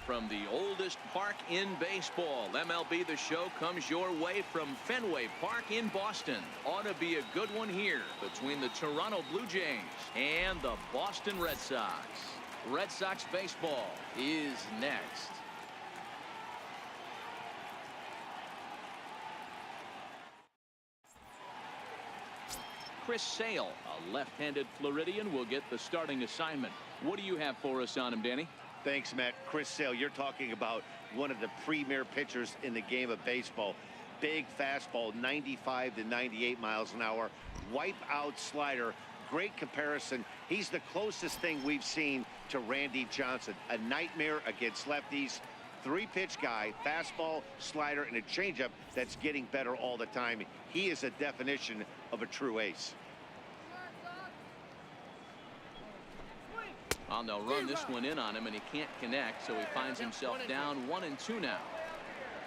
from the oldest park in baseball. MLB The Show comes your way from Fenway Park in Boston. Ought to be a good one here between the Toronto Blue Jays and the Boston Red Sox. Red Sox baseball is next. Chris Sale, a left-handed Floridian, will get the starting assignment. What do you have for us on him, Danny? Thanks, Matt. Chris Sale, you're talking about one of the premier pitchers in the game of baseball. Big fastball, 95 to 98 miles an hour. Wipe-out slider. Great comparison. He's the closest thing we've seen to Randy Johnson. A nightmare against lefties. Three-pitch guy, fastball, slider, and a changeup that's getting better all the time. He is a definition of a true ace. Well, they'll run this one in on him, and he can't connect, so he finds himself down 1-2 now.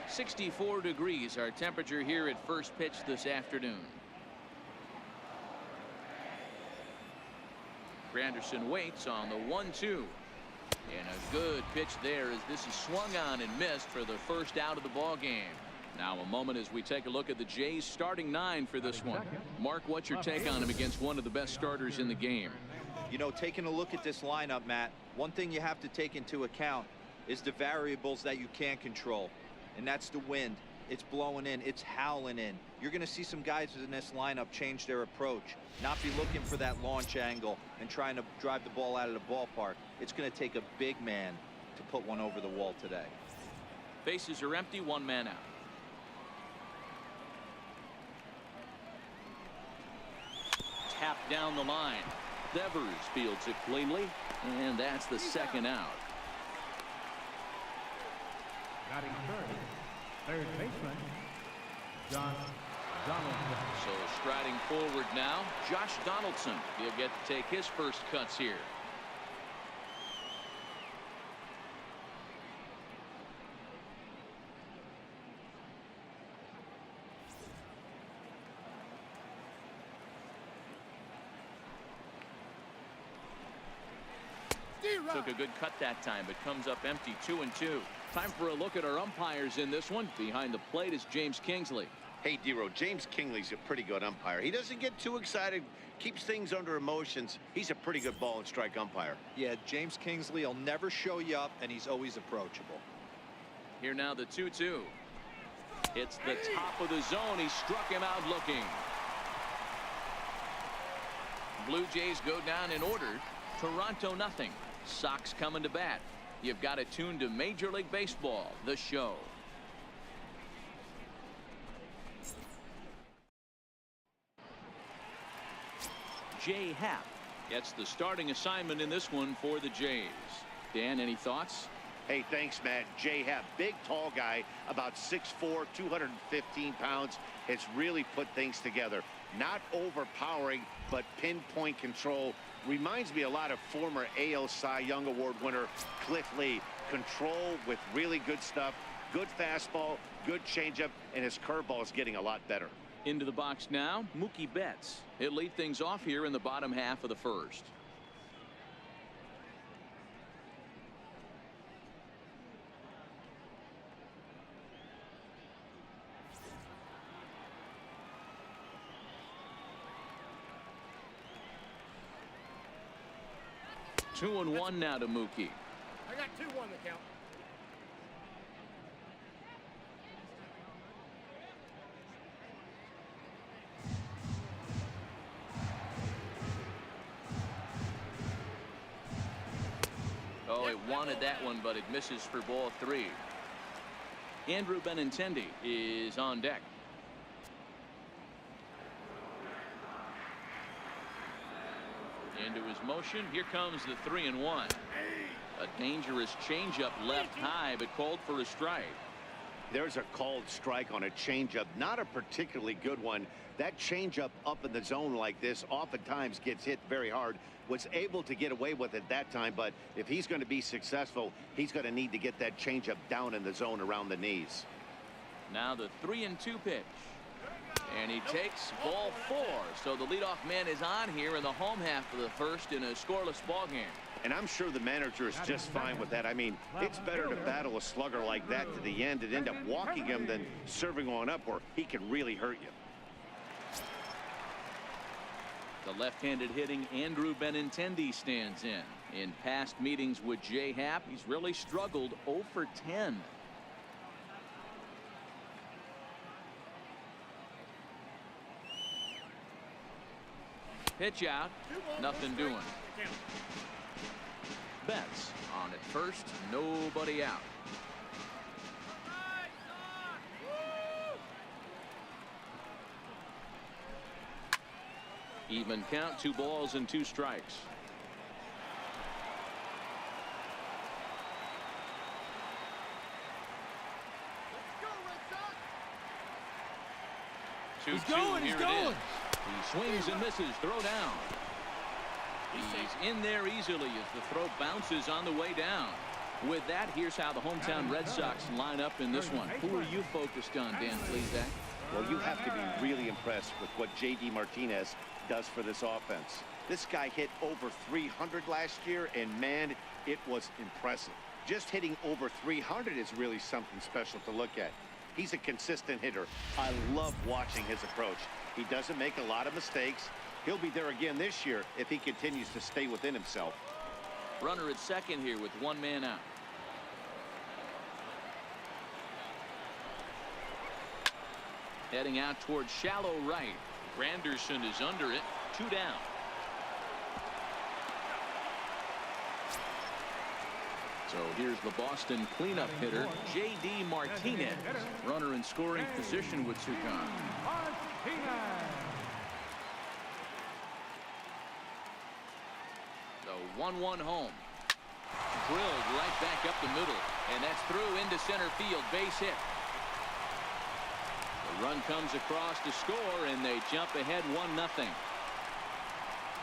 64 degrees our temperature here at first pitch this afternoon. Granderson waits on the 1-2. And a good pitch there as this is swung on and missed for the first out of the ball game. Now a moment as we take a look at the Jays starting 9 for this one. Mark, what's your take on him against one of the best starters in the game? You know, taking a look at this lineup, Matt, one thing you have to take into account is the variables that you can't control. And that's the wind. It's blowing in. It's howling in. You're going to see some guys in this lineup change their approach. Not be looking for that launch angle and trying to drive the ball out of the ballpark. It's going to take a big man to put one over the wall today. Bases are empty, one man out. Tap down the line. Devers fields it cleanly, and that's the second out. Batting third baseman, Donaldson. So striding forward now, Josh Donaldson. He'll get to take his first cuts here. Took a good cut that time, but comes up empty. 2-2. Time for a look at our umpires in this one. Behind the plate is James Kingsley. Hey, D-Row, James Kingsley's a pretty good umpire. He doesn't get too excited, keeps things under emotions. He's a pretty good ball and strike umpire. Yeah, James Kingsley will never show you up, and he's always approachable. Here now the 2-2. It's the top of the zone. He struck him out looking. Blue Jays go down in order. Toronto nothing. Sox coming to bat. You've got it tuned to Major League Baseball, the show. Jay Happ gets the starting assignment in this one for the Jays. Dan, any thoughts? Hey, thanks, Matt. Jay Happ, big, tall guy, about 6'4", 215 pounds, has really put things together. Not overpowering, but pinpoint control. Reminds me a lot of former AL Cy Young Award winner Cliff Lee. Control with really good stuff, good fastball, good changeup, and his curveball is getting a lot better. Into the box now, Mookie Betts. He'll lead things off here in the bottom half of the first. Two and one now to Mookie. I got 2-1 the count. Oh, it wanted that one, but it misses for ball 3. Andrew Benintendi is on deck. Into his motion. Here comes the 3-1. A dangerous changeup left high, but called for a strike. There's a called strike on a changeup, not a particularly good one. That changeup up in the zone like this oftentimes gets hit very hard. Was able to get away with it that time, but if he's going to be successful, he's going to need to get that changeup down in the zone around the knees. Now the 3-2 pitch. And he takes ball 4. So the leadoff man is on here in the home half of the first in a scoreless ball game. And I'm sure the manager is just fine with that. I mean, it's better to battle a slugger like that to the end and end up walking him than serving on up where he can really hurt you. The left-handed hitting Andrew Benintendi stands in. In past meetings with J. Happ, he's really struggled 0 for 10. Pitch out, nothing doing. Betts on at first, nobody out. Even count, 2 balls and 2 strikes. He's going, he's going. He swings and misses, throw down. He's in there easily as the throw bounces on the way down. With that, here's how the hometown Red Sox line up in this one. Who are you focused on, Dan Plesac? Well, you have to be really impressed with what J.D. Martinez does for this offense. This guy hit over 300 last year, and man, it was impressive. Just hitting over 300 is really something special to look at. He's a consistent hitter. I love watching his approach. He doesn't make a lot of mistakes. He'll be there again this year if he continues to stay within himself. Runner at second here with 1 man out. Heading out towards shallow right. Granderson is under it. 2 down. So here's the Boston cleanup hitter, J.D. Martinez. Runner in scoring position with 2 gone. The 1-1 home. Drilled right back up the middle. And that's through into center field. Base hit. The run comes across to score, and they jump ahead 1-0.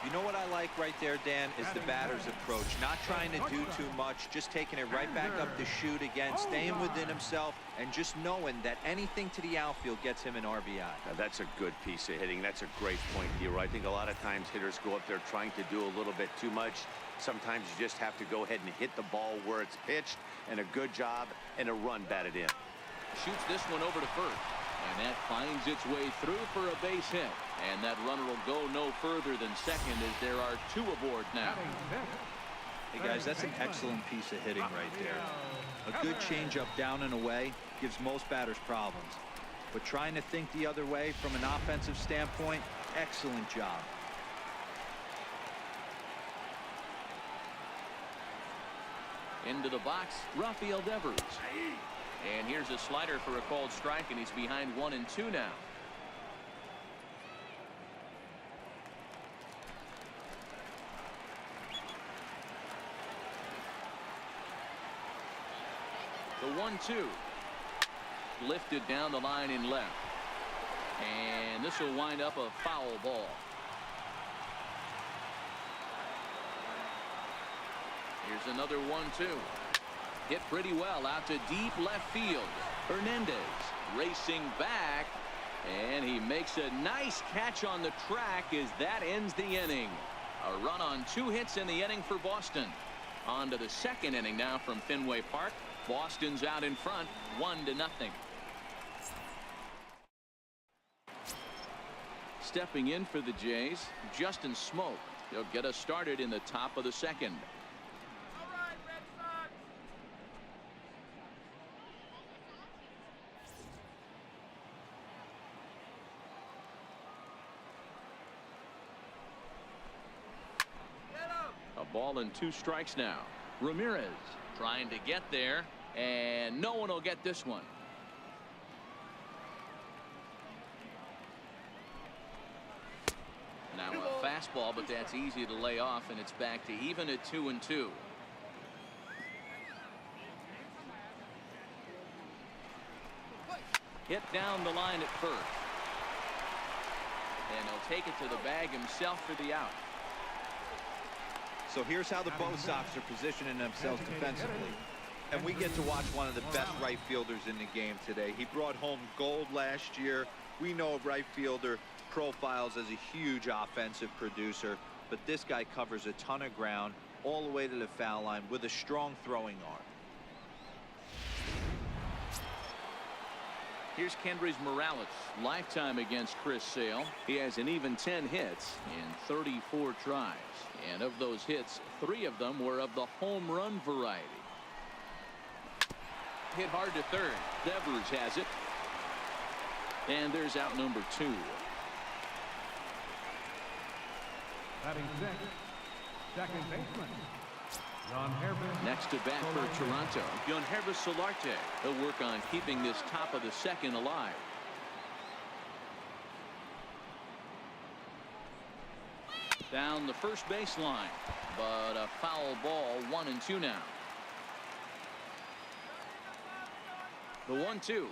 You know what I like right there, Dan, is the batter's approach. Not trying to do too much, just taking it right back up to shoot again, staying within himself, and just knowing that anything to the outfield gets him an RBI. Now, that's a good piece of hitting. That's a great point, Hero. I think a lot of times hitters go up there trying to do a little bit too much. Sometimes you just have to go ahead and hit the ball where it's pitched, and a good job and a run batted in. Shoots this one over to first. And that finds its way through for a base hit. And that runner will go no further than second as there are 2 aboard now. Hey, guys, that's an excellent piece of hitting right there. A good changeup down and away gives most batters problems. But trying to think the other way from an offensive standpoint, excellent job. Into the box, Rafael Devers. And here's a slider for a called strike, and he's behind 1-2 now. The 1-2. Lifted down the line in left. And this will wind up a foul ball. Here's another 1-2. Hit pretty well out to deep left field. Hernandez racing back, and he makes a nice catch on the track as that ends the inning. A run on 2 hits in the inning for Boston. On to the second inning now from Fenway Park. Boston's out in front, 1-0. Stepping in for the Jays, Justin Smoke. He'll get us started in the top of the second. Ball and 2 strikes now. Ramirez trying to get there, and no one will get this one. Now a fastball, but that's easy to lay off, and it's back to even at 2-2. Hit down the line at first, and he'll take it to the bag himself for the out. So here's how the Bo Sox are positioning themselves defensively. And we get to watch one of the best right fielders in the game today. He brought home gold last year. We know a right fielder profiles as a huge offensive producer, but this guy covers a ton of ground all the way to the foul line with a strong throwing arm. Here's Kendrys Morales, lifetime against Chris Sale. He has an even 10 hits in 34 tries. And of those hits, 3 of them were of the home run variety. Hit hard to third. Devers has it. And there's out number 2. Batting sixth, second baseman, next to bat for Toronto, Yonhervis Solarte. He'll work on keeping this top of the second alive. Down the first baseline, but a foul ball. 1-2 now. The 1-2.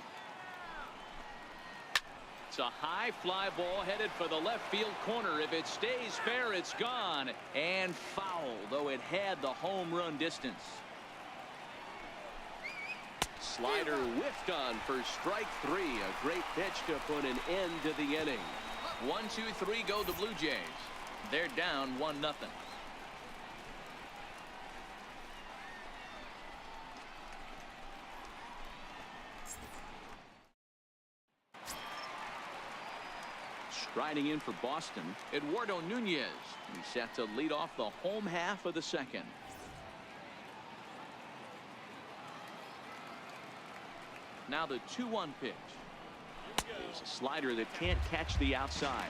It's a high fly ball headed for the left field corner. If it stays fair, it's gone and foul, though it had the home run distance. Slider whiffed on for strike 3. A great pitch to put an end to the inning. 1-2-3 go the Blue Jays. They're down 1-0. Riding in for Boston, Eduardo Nunez. He's set to lead off the home half of the second. Now the 2-1 pitch. It's a slider that can't catch the outside.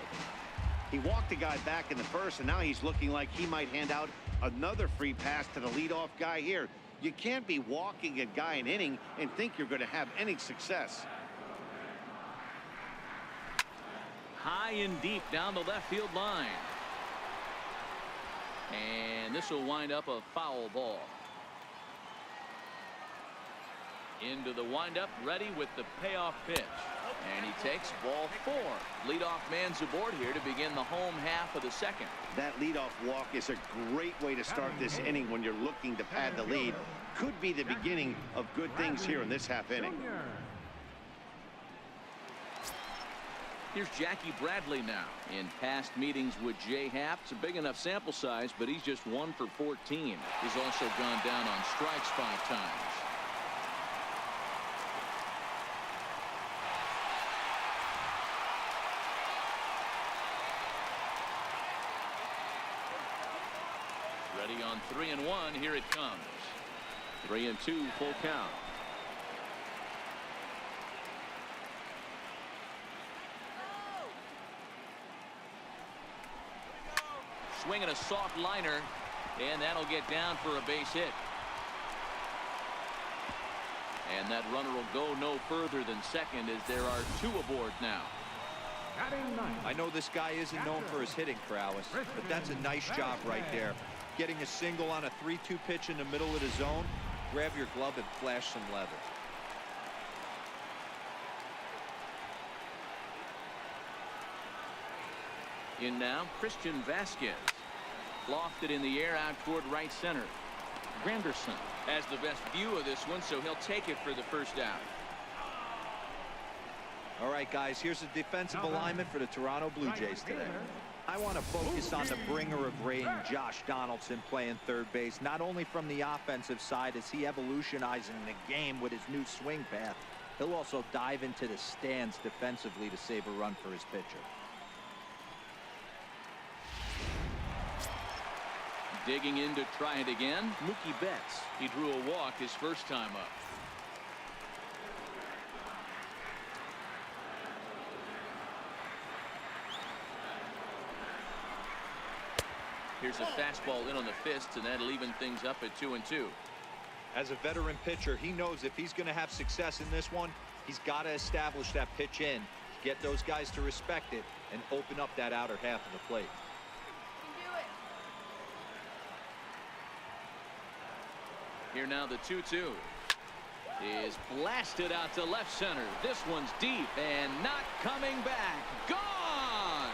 He walked the guy back in the first, and now he's looking like he might hand out another free pass to the leadoff guy here. You can't be walking a guy an inning and think you're going to have any success. High and deep down the left field line. And this will wind up a foul ball. Into the windup, ready with the payoff pitch. And he takes ball 4. Leadoff man's aboard here to begin the home half of the second. That leadoff walk is a great way to start this inning when you're looking to pad the lead. Could be the beginning of good things here in this half inning. Here's Jackie Bradley now. In past meetings with Jay Happ, it's a big enough sample size, but he's just 1 for 14. He's also gone down on strikes 5 times. Ready on 3-1. Here it comes. 3-2 full count. Swinging a soft liner, and that'll get down for a base hit. And that runner will go no further than second as there are 2 aboard now. I know this guy isn't known for his hitting prowess, but that's a nice job right there. Getting a single on a 3-2 pitch in the middle of the zone. Grab your glove and flash some leather. In now, Christian Vasquez. Lofted in the air out toward right center. Granderson has the best view of this one, so he'll take it for the first out. All right, guys, here's a defensive alignment for the Toronto Blue Jays today. I want to focus on the bringer of rain, Josh Donaldson, playing third base, not only from the offensive side as he evolutionizing the game with his new swing path. He'll also dive into the stands defensively to save a run for his pitcher. Digging in to try it again, Mookie Betts. He drew a walk his first time up. Here's a fastball in on the fist, and that'll even things up at 2-2. As a veteran pitcher, he knows if he's going to have success in this one, he's got to establish that pitch in, get those guys to respect it, and open up that outer half of the plate. Here now the 2-2 is blasted out to left center. This one's deep and not coming back. Gone!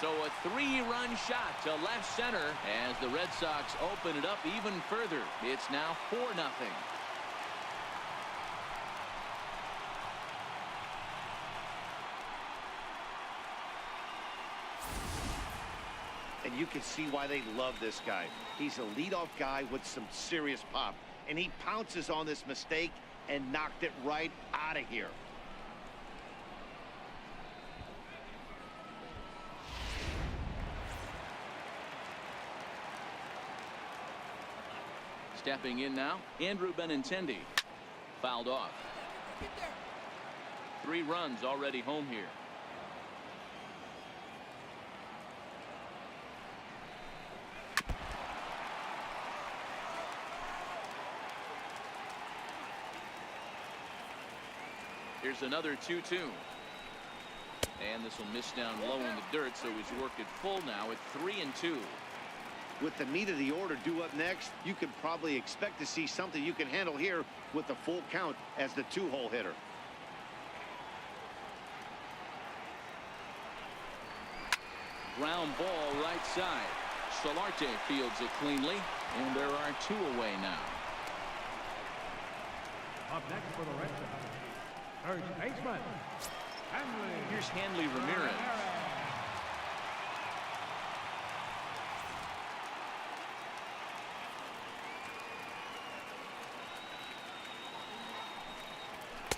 So a 3-run shot to left center as the Red Sox open it up even further. It's now 4-0. And you can see why they love this guy. He's a leadoff guy with some serious pop. And he pounces on this mistake and knocked it right out of here. Stepping in now, Andrew Benintendi. Fouled off. 3 runs already home here. Here's another 2-2. And this will miss down low in the dirt, so he's worked it full now at 3-2. With the meat of the order due up next, you can probably expect to see something you can handle here with the full count as the 2-hole hitter. Ground ball right side. Solarte fields it cleanly, and there are 2 away now. Up next for the Red Sox, third baseman, Hanley. Here's Hanley Ramirez.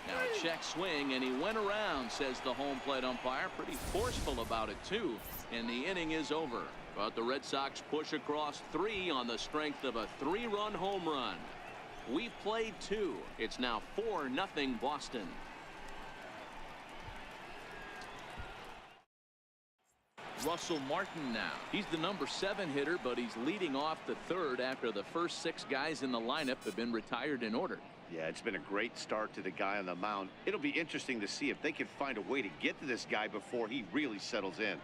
Now a check swing, and he went around, says the home plate umpire. Pretty forceful about it, too. And the inning is over. But the Red Sox push across 3 on the strength of a 3-run home run. We've played 2. It's now 4-0 Boston. Russell Martin now. He's the number 7 hitter, but he's leading off the 3rd after the first 6 guys in the lineup have been retired in order. Yeah, it's been a great start to the guy on the mound. It'll be interesting to see if they can find a way to get to this guy before he really settles in.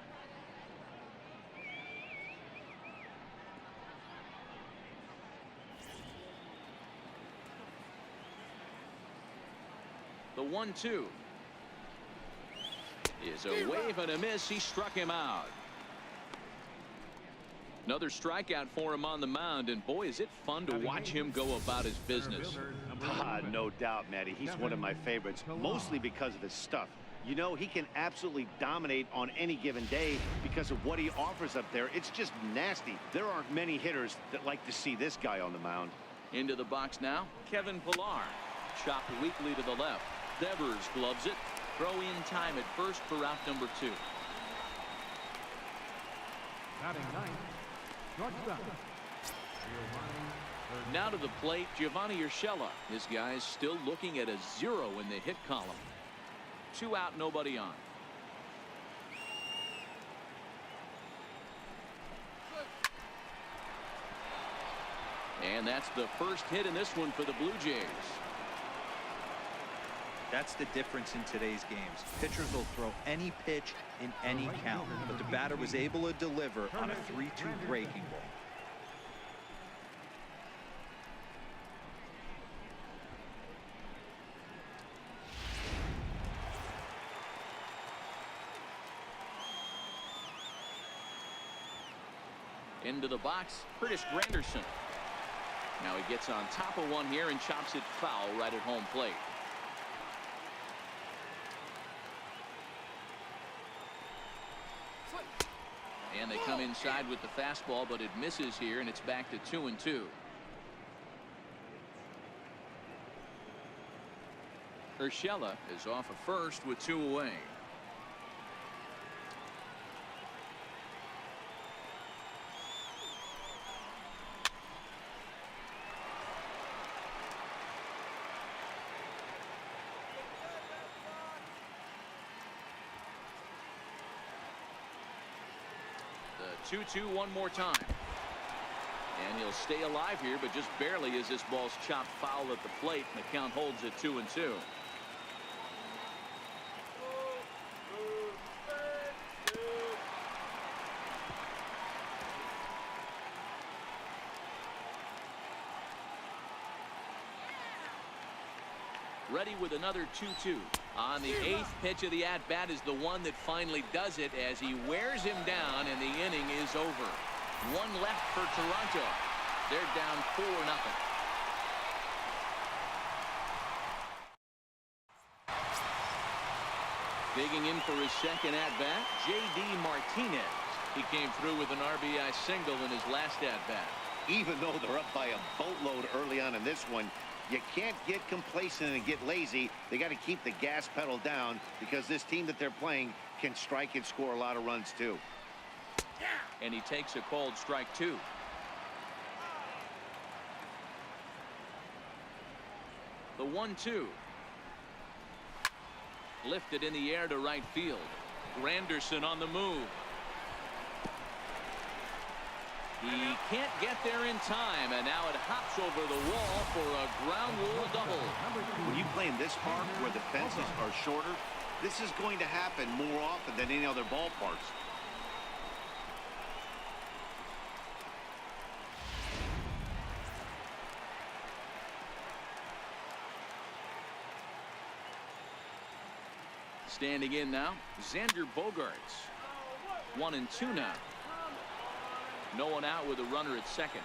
The 1-2 is a wave and a miss. He struck him out. Another strikeout for him on the mound, and boy, is it fun to watch him go about his business. No doubt, Matty. He's one of my favorites, mostly because of his stuff. You know, he can absolutely dominate on any given day because of what he offers up there. It's just nasty. There aren't many hitters that like to see this guy on the mound. Into the box now, Kevin Pillar. Chopped weakly to the left. Devers gloves it. Throw in time at first for out number 2. Batting ninth, shortstop. Now to the plate, Giovanni Urshela. This guy's still looking at a 0 in the hit column. 2 out, nobody on. And that's the first hit in this one for the Blue Jays. That's the difference in today's games. Pitchers will throw any pitch in any count, but the batter was able to deliver on a 3-2 breaking ball. Into the box, Curtis Granderson. Now he gets on top of one here and chops it foul right at home plate. And they come inside with the fastball, but it misses here, and it's back to 2-2. Urshela is off of first with 2 away. The 2-2 one more time. And he'll stay alive here, but just barely as this ball's chopped foul at the plate, and the count holds at 2-2. ready with another 2-2. On the 8th pitch of the at-bat is the one that finally does it as he wears him down, and the inning is over. One left for Toronto. They're down 4-0. Digging in for his second at-bat, J.D. Martinez. He came through with an RBI single in his last at-bat. Even though they're up by a boatload early on in this one, you can't get complacent and get lazy. They got to keep the gas pedal down because this team that they're playing can strike and score a lot of runs too. And he takes a called strike 2. The 1-2. Lifted in the air to right field. Granderson on the move. He can't get there in time, and now it hops over the wall for a ground rule double. When you play in this park where the fences are shorter, this is going to happen more often than any other ballparks. Standing in now, Xander Bogaerts. 1-2 now. No one out with a runner at second.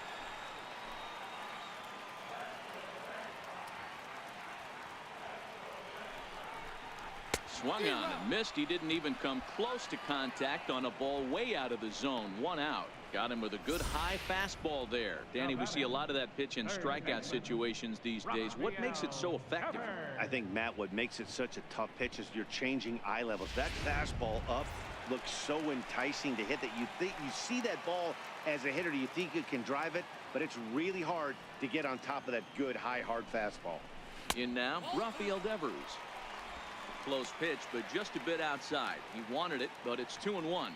Swung on and missed. He didn't even come close to contact on a ball way out of the zone. 1 out. Got him with a good high fastball there. Danny, we see a lot of that pitch in strikeout situations these days. What makes it so effective? I think, Matt, what makes it such a tough pitch is you're changing eye levels. That fastball up looks so enticing to hit that you think you see that ball as a hitter. You think you can drive it, but it's really hard to get on top of that good high hard fastball. In now, Rafael Devers. Close pitch, but just a bit outside. He wanted it, but it's 2-1.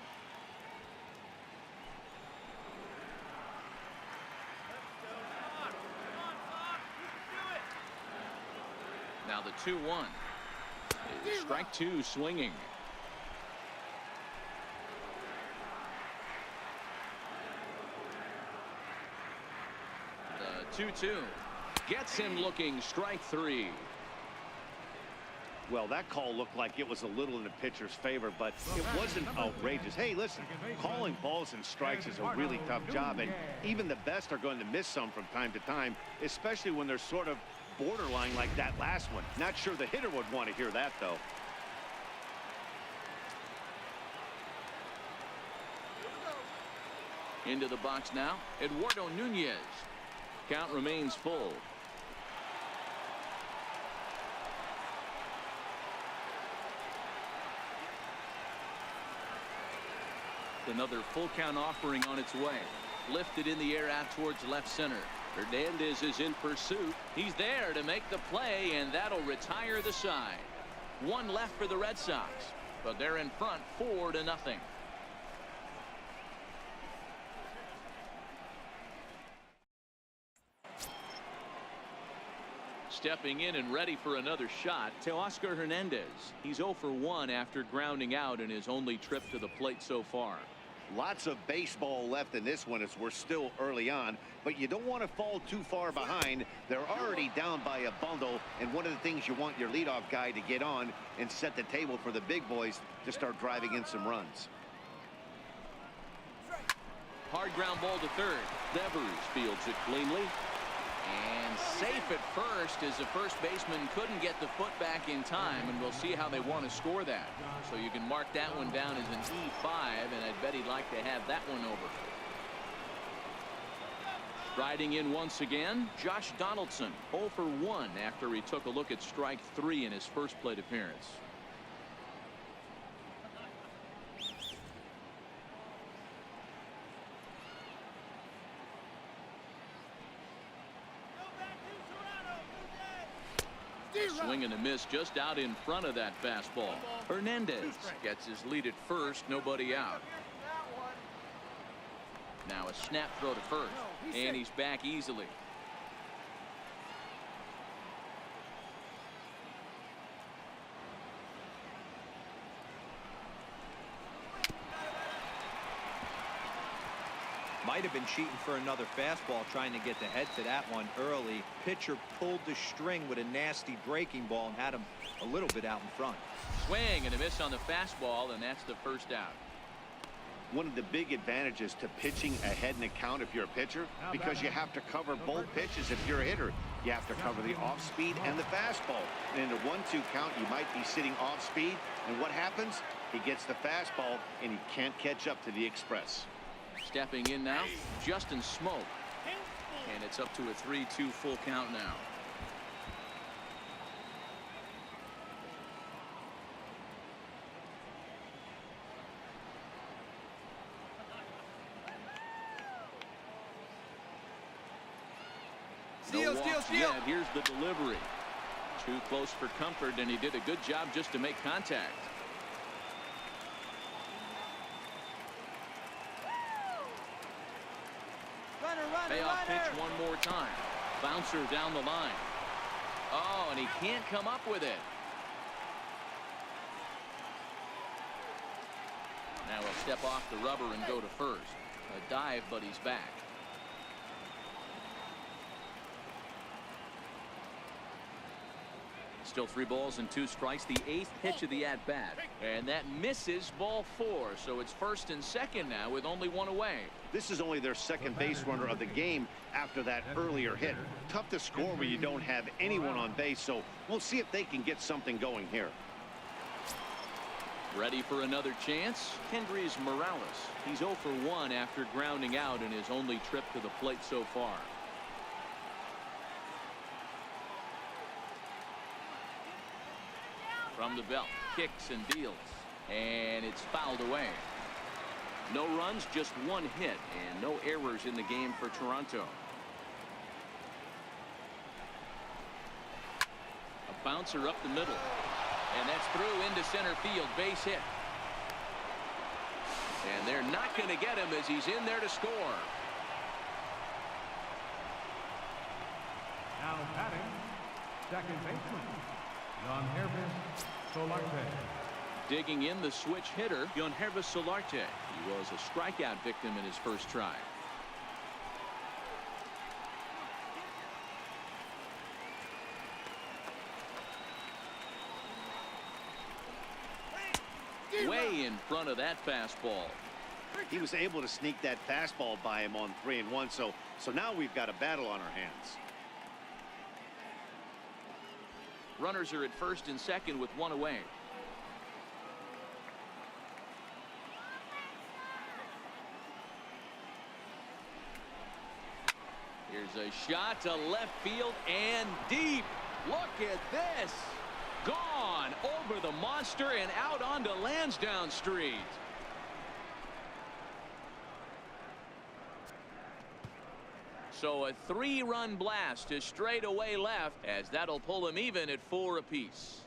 Now the 2-1. Strike 2 swinging. The 2-2 gets him looking. Strike 3. Well, that call looked like it was a little in the pitcher's favor, but it wasn't outrageous. Hey, listen, calling balls and strikes is a really tough job, and even the best are going to miss some from time to time, especially when they're sort of borderline like that last one. Not sure the hitter would want to hear that, though. Into the box now, Eduardo Nunez. Count remains full. Another full count offering on its way. Lifted in the air out towards left center. Hernandez is in pursuit. He's there to make the play, and that'll retire the side. One left for the Red Sox, but they're in front 4-0. Stepping in and ready for another shot, Teoscar Hernandez. He's 0 for 1 after grounding out in his only trip to the plate so far. Lots of baseball left in this one as we're still early on, but you don't want to fall too far behind. They're already down by a bundle, and one of the things you want your leadoff guy to get on and set the table for the big boys to start driving in some runs. Hard ground ball to third. Devers fields it cleanly. And safe at first, as the first baseman couldn't get the foot back in time, and we'll see how they want to score that. So you can mark that one down as an E5, and I'd bet he'd like to have that one over. Riding in once again, Josh Donaldson, 0 for 1 after he took a look at strike 3 in his first plate appearance. Swing and a miss just out in front of that fastball. Hernandez gets his lead at first, nobody out. Now a snap throw to first, and he's back easily. might have been cheating for another fastball, trying to get the head to that one early. Pitcher pulled the string with a nasty breaking ball and had him a little bit out in front. Swing and a miss on the fastball, and that's the first out. One of the big advantages to pitching ahead in the count if you're a pitcher, because you have to cover both pitches. If you're a hitter, you have to cover the off speed and the fastball. And in a 1-2 count, you might be sitting off speed, and what happens? He gets the fastball and he can't catch up to the express. Stepping in now, Justin Smoke, and it's up to a 3-2 full count now. Steal, steal, steal. Here's the delivery. Too close for comfort, and he did a good job just to make contact. Payoff pitch one more time. Bouncer down the line. Oh, and he can't come up with it. Now he'll step off the rubber and go to first. A dive, but he's back. Still 3 balls and 2 strikes. The 8th pitch of the at-bat. And that misses ball 4. So it's first and second now with only 1 away. This is only their second base runner of the game after that earlier hit. Tough to score when you don't have anyone on base. So we'll see if they can get something going here. Ready for another chance? Kendrys Morales. He's 0 for 1 after grounding out in his only trip to the plate so far. From the belt, kicks and deals, and it's fouled away. No runs, just 1 hit, and no errors in the game for Toronto. A bouncer up the middle, and that's through into center field, base hit. And they're not going to get him as he's in there to score. Now batting, second baseman, Untitled Chapter. Digging in, the switch hitter, Untitled Chapter. He was a strikeout victim in his first try. Way in front of that fastball. He was able to sneak that fastball by him on 3-1. So now we've got a battle on our hands. Runners are at first and second with 1 away. Here's a shot to left field and deep. Look at this. Gone over the monster and out onto Lansdowne Street. So a 3-run blast to straightaway left, as that'll pull him even at 4 apiece.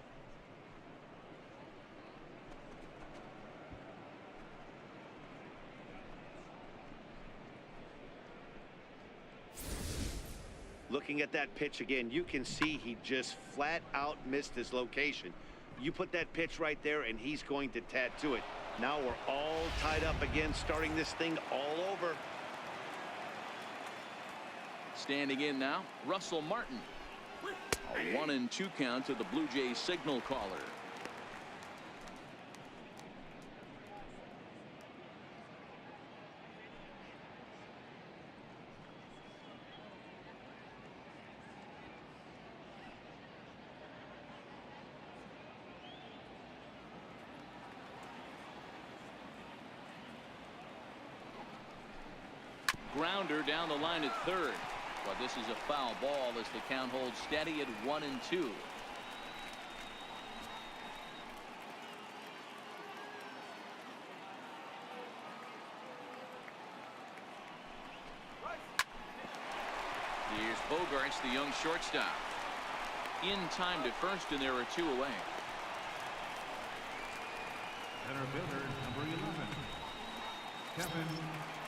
Looking at that pitch again, you can see he just flat out missed his location. You put that pitch right there and he's going to tattoo it. Now we're all tied up again, starting this thing all over. Standing in now, Russell Martin. A 1-2 count to the Blue Jays signal caller. Grounder down the line at third. But this is a foul ball as the count holds steady at 1-2. Here's Bogarts, the young shortstop. In time to first, and there are 2 away. Center fielder, number 11, Kevin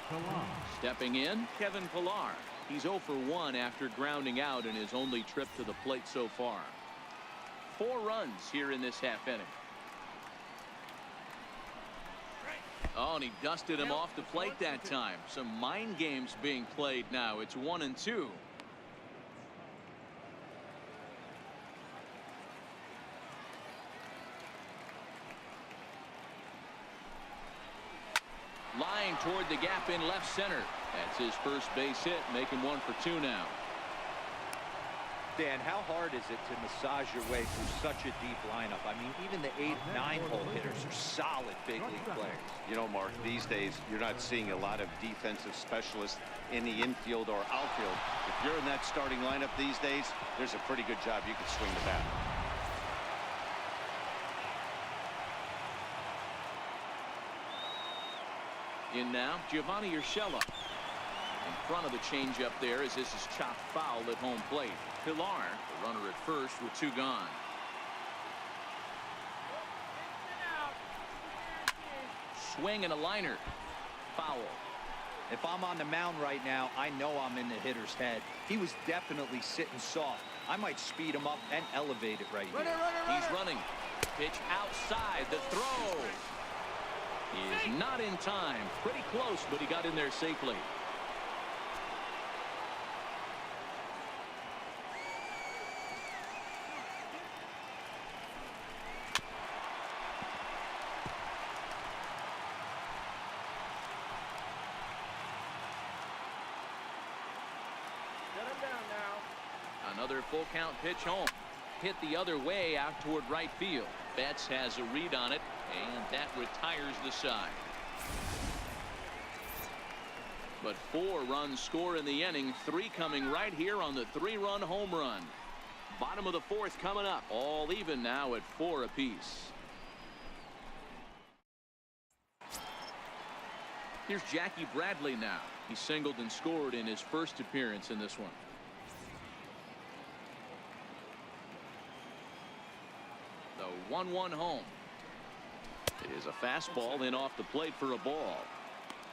Pillar. Stepping in, Kevin Pillar. He's 0 for 1 after grounding out in his only trip to the plate so far. 4 runs here in this half inning. Oh, and he dusted him off the plate that time. Some mind games being played now. It's 1-2. Line toward the gap in left center. That's his first base hit, making 1 for 2 now. Dan, how hard is it to massage your way through such a deep lineup? I mean, even the 8, 9-hole hitters are solid big league players. You know, Mark, these days you're not seeing a lot of defensive specialists in the infield or outfield. If you're in that starting lineup these days, there's a pretty good job you can swing the bat. In now, Giovanni Urshela. In front of the changeup there as this is chopped foul at home plate. Pilar, the runner at first with 2 gone. Swing and a liner. Foul. If I'm on the mound right now, I know I'm in the hitter's head. He was definitely sitting soft. I might speed him up and elevate it right here. He's running. Pitch outside. The throw. He is not in time. Pretty close, but he got in there safely. Another full count pitch home. Hit the other way out toward right field. Betts has a read on it, and that retires the side. But 4 runs score in the inning, 3 coming right here on the 3-run home run. Bottom of the 4th coming up. All even now at 4 apiece. Here's Jackie Bradley now. He singled and scored in his first appearance in this one. The 1-1 home. It is a fastball in off the plate for a ball.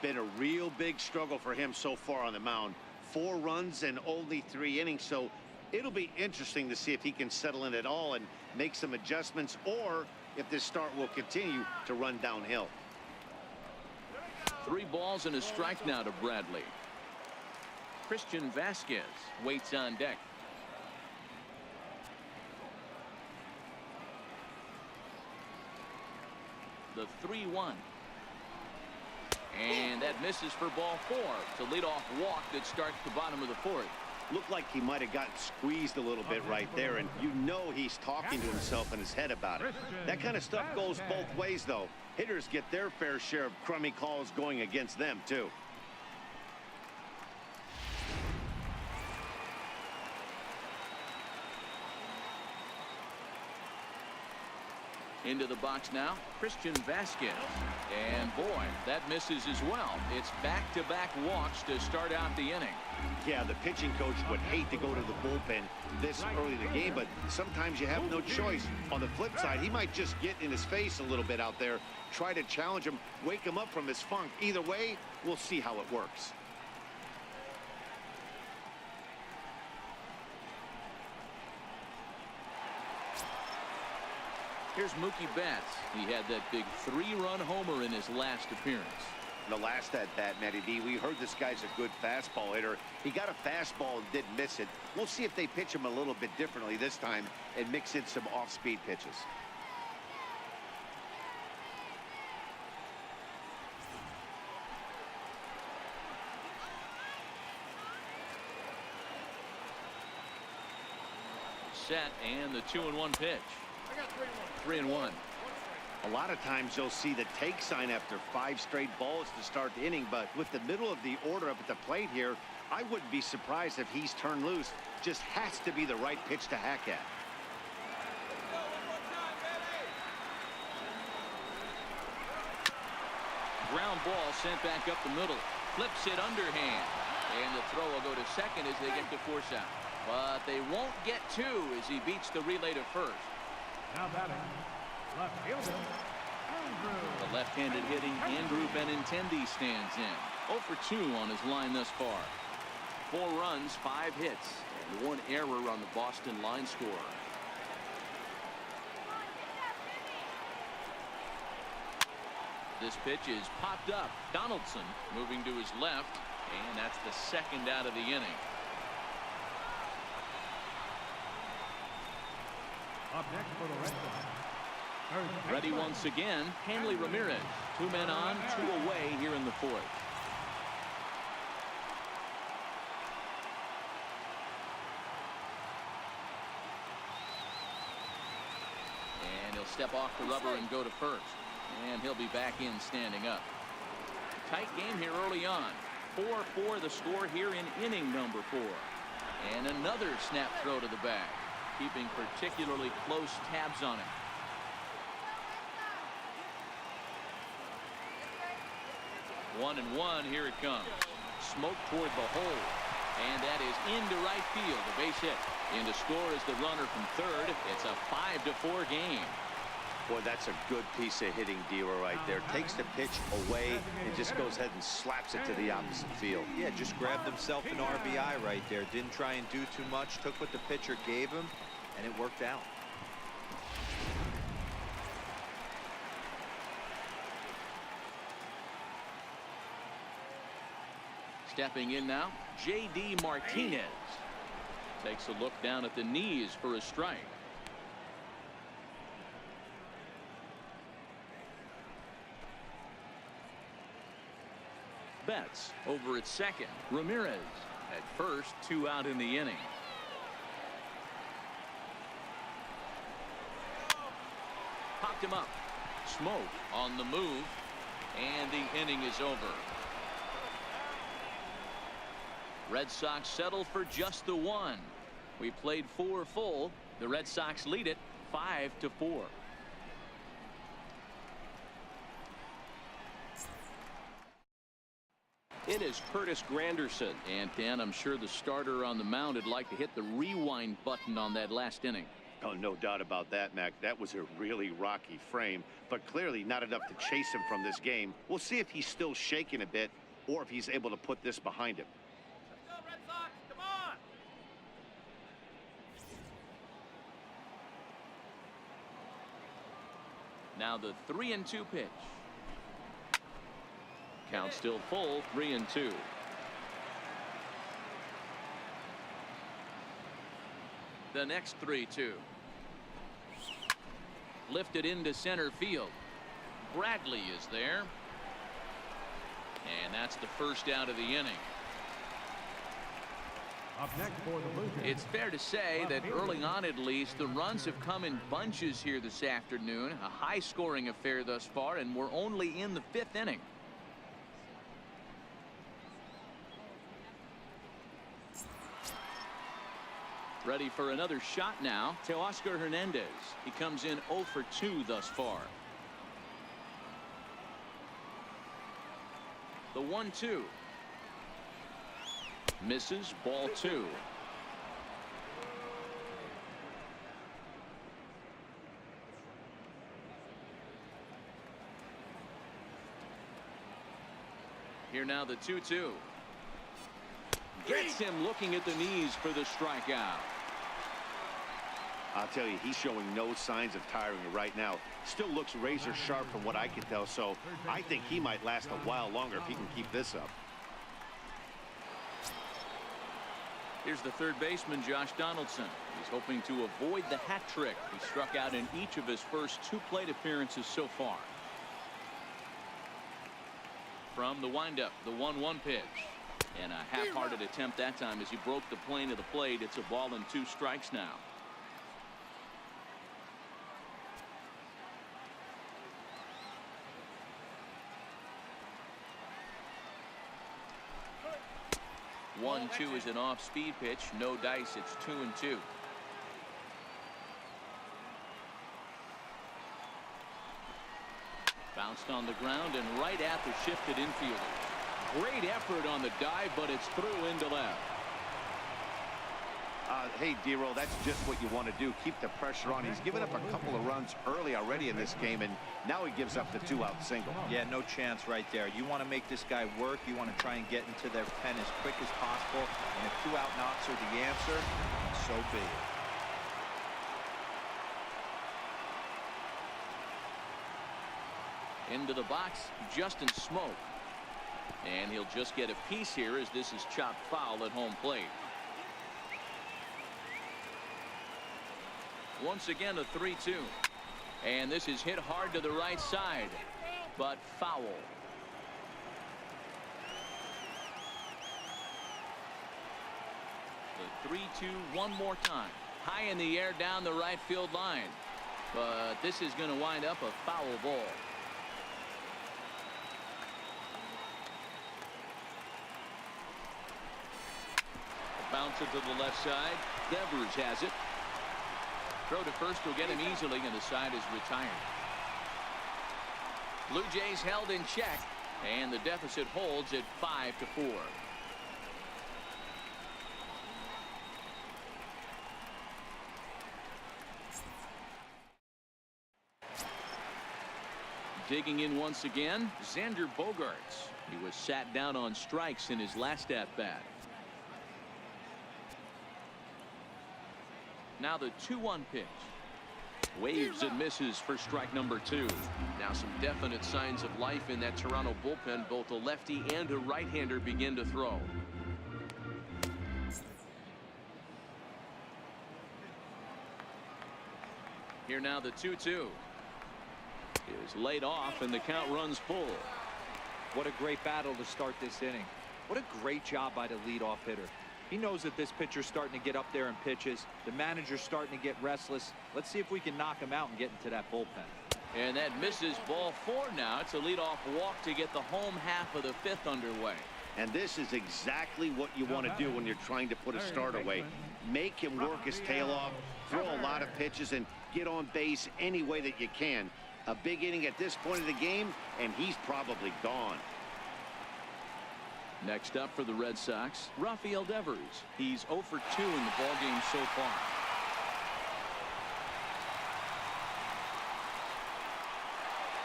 Been a real big struggle for him so far on the mound. 4 runs and only 3 innings, so it'll be interesting to see if he can settle in at all and make some adjustments, or if this start will continue to run downhill. 3 balls and a strike now to Bradley. Christian Vasquez waits on deck. The 3-1. And that misses for ball 4. It's a leadoff walk that starts the bottom of the 4th. Looked like he might have gotten squeezed a little bit right there, and you know he's talking to himself in his head about it. That kind of stuff goes both ways, though. Hitters get their fair share of crummy calls going against them, too. Into the box now, Christian Vasquez. And boy, that misses as well. It's back-to-back walks to start out the inning. Yeah, the pitching coach would hate to go to the bullpen this early in the game, but sometimes you have no choice. On the flip side, he might just get in his face a little bit out there, try to challenge him, wake him up from his funk. Either way, we'll see how it works. Here's Mookie Betts. He had that big 3-run homer in his last appearance. The last at bat, Matty D, we heard this guy's a good fastball hitter. He got a fastball and didn't miss it. We'll see if they pitch him a little bit differently this time and mix in some off-speed pitches. Set, and the 2-1 pitch. 3-1. A lot of times you'll see the take sign after 5 straight balls to start the inning, but with the middle of the order up at the plate here, I wouldn't be surprised if he's turned loose. Just has to be the right pitch to hack at. Ground ball sent back up the middle. Flips it underhand. And the throw will go to second as they get the force out. But they won't get 2 as he beats the relay to first. Now batting, left fielder, Andrew. The left-handed hitting Andrew Benintendi stands in. 0 for 2 on his line thus far. 4 runs, 5 hits, and 1 error on the Boston line score. This pitch is popped up. Donaldson moving to his left, and that's the second out of the inning. Up next for the Red Sox. Ready once again, Hanley Ramirez. 2 men on, 2 away here in the fourth. And he'll step off the rubber and go to first. And he'll be back in standing up. Tight game here early on. 4-4 the score here in inning number 4. And another snap throw to the bag, keeping particularly close tabs on him. 1-1, here it comes. Smoke toward the hole. And that is into right field, a base hit. In to score is the runner from third. It's a 5-4 game. Boy, that's a good piece of hitting, D-Roll, right there. Takes the pitch away and just goes ahead and slaps it to the opposite field. Yeah, just grabbed himself an RBI right there. Didn't try and do too much. Took what the pitcher gave him, and it worked out. Stepping in now, J.D. Martinez. Takes a look down at the knees for a strike. Betts over at second. Ramirez at first, 2 out in the inning. Popped him up. Smoke on the move, and the inning is over. Red Sox settle for just the 1. We played 4 full. The Red Sox lead it 5-4. In is Curtis Granderson. And Dan, I'm sure the starter on the mound would like to hit the rewind button on that last inning. Oh, no doubt about that, Mac. That was a really rocky frame, but clearly not enough to chase him from this game. We'll see if he's still shaking a bit or if he's able to put this behind him. Let's go, Red Sox. Come on. Now the 3-2 pitch. Count still full, 3-2. The next 3-2. Lifted into center field. Bradley is there. And that's the first out of the inning. Up next for the Blue Jays. It's fair to say that early on, at least, the runs have come in bunches here this afternoon. A high-scoring affair thus far, and we're only in the 5th inning. Ready for another shot now. Teoscar Hernandez. He comes in 0 for 2 thus far. The 1-2. Misses, ball 2. Here now the 2-2. Gets him looking at the knees for the strikeout. I'll tell you, he's showing no signs of tiring right now. Still looks razor sharp from what I can tell, so I think he might last a while longer if he can keep this up. Here's the third baseman, Josh Donaldson. He's hoping to avoid the hat trick. He struck out in each of his first 2 plate appearances so far. From the windup, the 1-1 pitch. And a half-hearted attempt that time as he broke the plane of the plate. It's a ball and 2 strikes now. One, 2 is an off-speed pitch. No dice. It's 2-2. Bounced on the ground and right at the shifted infielders. Great effort on the dive, but it's through into left. Hey, D-Roll, that's just what you want to do. Keep the pressure on. He's given up a couple of runs early already in this game, and now he gives up the 2-out single. Yeah, no chance right there. You want to make this guy work. You want to try and get into their pen as quick as possible. And if 2-out knocks are the answer, so be it. Into the box, Justin Smoke. And he'll just get a piece here as this is chopped foul at home plate. Once again a 3-2. And this is hit hard to the right side, but foul. The 3-2 one more time. High in the air down the right field line. But this is going to wind up a foul ball. Bounce it to the left side. Devers has it. Throw to first will get him easily, and the side is retired. Blue Jays held in check, and the deficit holds at 5-4. Digging in once again, Xander Bogaerts. He was sat down on strikes in his last at-bat. Now the 2-1 pitch. Waves and misses for strike number 2. Now some definite signs of life in that Toronto bullpen. Both a lefty and a right-hander begin to throw. Here now the 2-2 is laid off, and the count runs full. What a great battle to start this inning. What a great job by the leadoff hitter. He knows that this pitcher's starting to get up there in pitches. The manager's starting to get restless. Let's see if we can knock him out and get into that bullpen. And that misses. Ball 4 now. It's a leadoff walk to get the home half of the 5th underway. And this is exactly what you want to do when you're trying to put a start away. Make him work his tail off, throw a lot of pitches, and get on base any way that you can. A big inning at this point of the game, and he's probably gone. Next up for the Red Sox, Rafael Devers. He's 0 for 2 in the ballgame so far.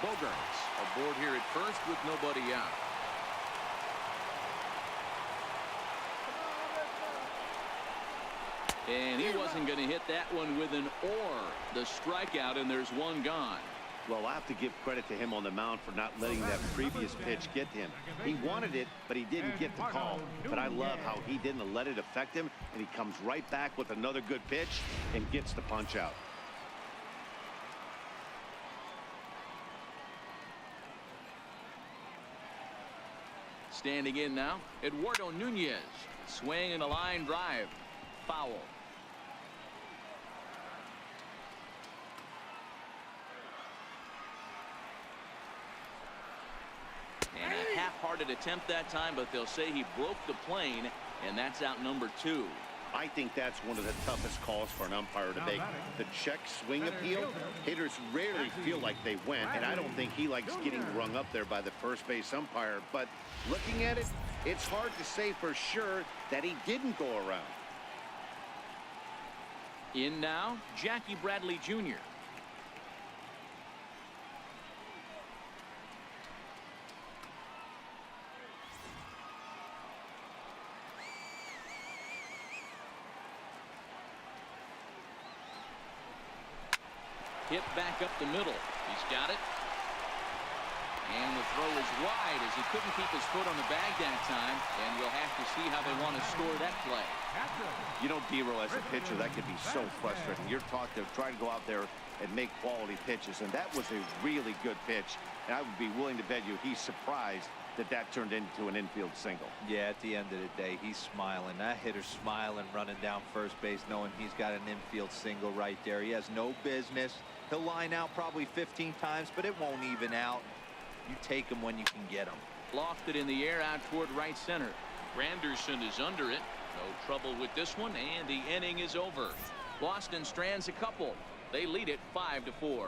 Bogaerts aboard here at first with nobody out. And he wasn't going to hit that one with an or. The strikeout, and there's one gone. Well, I have to give credit to him on the mound for not letting that previous pitch get to him. He wanted it, but he didn't get the call. But I love how he didn't let it affect him, and he comes right back with another good pitch and gets the punch out. Standing in now, Eduardo Nunez. Swing and a line drive. Foul. And a half-hearted attempt that time, but they'll say he broke the plane, and that's out number 2. I think that's one of the toughest calls for an umpire to make. The check swing appeal, hitters rarely feel like they went, and I don't think he likes getting rung up there by the first base umpire. But looking at it, it's hard to say for sure that he didn't go around. In now, Jackie Bradley Jr. Hit back up the middle. He's got it. And the throw is wide as he couldn't keep his foot on the bag that time. And we'll have to see how they want to score that play. You know, D-Roll, as a pitcher, that could be so frustrating. You're taught to try to go out there and make quality pitches. And that was a really good pitch. And I would be willing to bet you he's surprised that that turned into an infield single. Yeah, at the end of the day, he's smiling. That hitter's smiling, running down first base, knowing he's got an infield single right there. He has no business. He'll line out probably 15 times, but it won't even out. You take him when you can get him. Lofted in the air out toward right center. Granderson is under it. No trouble with this one, and the inning is over. Boston strands a couple. They lead it 5-4.